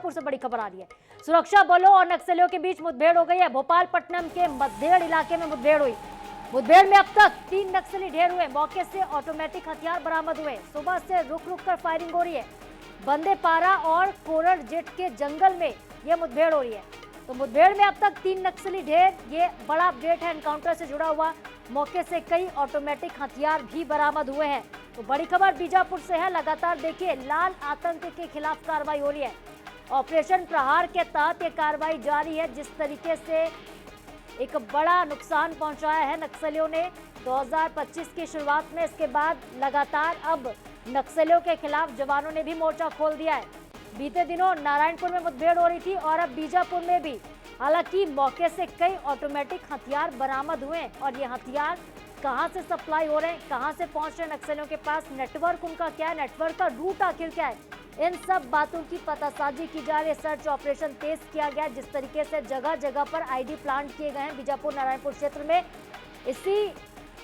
बीजापुर से बड़ी खबर आ रही है। सुरक्षा बलों और नक्सलियों के बीच मुठभेड़ हो गई है। भोपालपट्टनम के मद्देड़ इलाके में मुठभेड़ हुई। मुठभेड़ में अब तक 3 नक्सली ढेर हुए। मौके से ऑटोमेटिक हथियार बरामद हुए। सुबह से रुक रुक कर फायरिंग हो रही है। बंदेपारा और कोरड़ जेट के जंगल में यह मुठभेड़ हो रही है। तो मुठभेड़ में अब तक 3 नक्सली ढेर, ये बड़ा अपडेट है एनकाउंटर से जुड़ा हुआ। मौके से कई ऑटोमेटिक हथियार भी बरामद हुए हैं। तो बड़ी खबर बीजापुर से है। लगातार देखिए, लाल आतंक के खिलाफ कार्रवाई हो रही है। ऑपरेशन प्रहार के तहत ये कार्रवाई जारी है। जिस तरीके से एक बड़ा नुकसान पहुंचाया है नक्सलियों ने 2025 की शुरुआत में, इसके बाद लगातार अब नक्सलियों के खिलाफ जवानों ने भी मोर्चा खोल दिया है। बीते दिनों नारायणपुर में मुठभेड़ हो रही थी और अब बीजापुर में भी। हालांकि मौके से कई ऑटोमेटिक हथियार बरामद हुए हैं और ये हथियार कहां से सप्लाई हो रहे हैं, कहां से पहुंच रहे हैं नक्सलियों के पास, नेटवर्क उनका क्या है, नेटवर्क का रूट आखिर क्या है, इन सब बातों की पतासाजी की जा रही है। सर्च ऑपरेशन तेज किया गया। जिस तरीके से जगह जगह पर आईडी प्लांट किए गए हैं बीजापुर नारायणपुर क्षेत्र में, इसी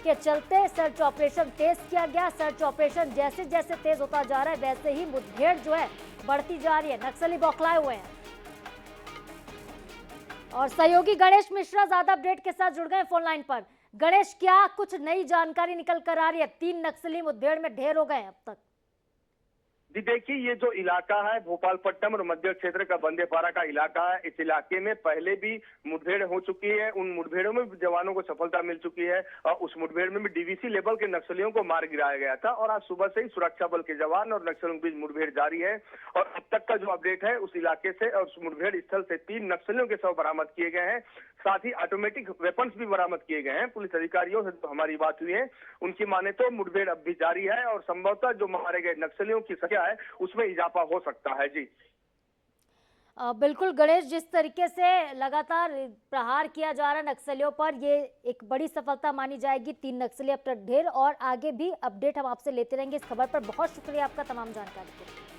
के चलते सर्च ऑपरेशन तेज किया गया। सर्च ऑपरेशन जैसे जैसे तेज होता जा रहा है वैसे ही मुठभेड़ जो है बढ़ती जा रही है। नक्सली बौखलाए हुए हैं। और सहयोगी गणेश मिश्रा ज्यादा अपडेट के साथ जुड़ गए फोन लाइन पर। गणेश, क्या कुछ नई जानकारी निकल कर आ रही है? 3 नक्सली मुठभेड़ में ढेर हो गए हैं अब तक। जी देखिए, ये जो इलाका है भोपालपट्टनम और मध्य क्षेत्र का बंदेपारा का इलाका है। इस इलाके में पहले भी मुठभेड़ हो चुकी है। उन मुठभेड़ों में भी जवानों को सफलता मिल चुकी है और उस मुठभेड़ में भी डीवीसी लेवल के नक्सलियों को मार गिराया गया था। और आज सुबह से ही सुरक्षा बल के जवान और नक्सलियों के बीच मुठभेड़ जारी है। और अब तक का जो अपडेट है, उस इलाके से और उस मुठभेड़ स्थल से 3 नक्सलियों के शव बरामद किए गए हैं। साथ ही ऑटोमेटिक वेपन्स भी बरामद किए गए हैं। पुलिस अधिकारियों से हमारी बात हुई है, उनकी माने तो मुठभेड़ अब भी जारी है और संभवतः जो मारे गए नक्सलियों की संख्या है उसमें इजाफा हो सकता है। जी बिल्कुल गणेश, जिस तरीके से लगातार प्रहार किया जा रहा है नक्सलियों पर, ये एक बड़ी सफलता मानी जाएगी। 3 नक्सली अब तक ढेर, और आगे भी अपडेट हम आपसे लेते रहेंगे इस खबर पर। बहुत शुक्रिया आपका तमाम जानकारी के लिए।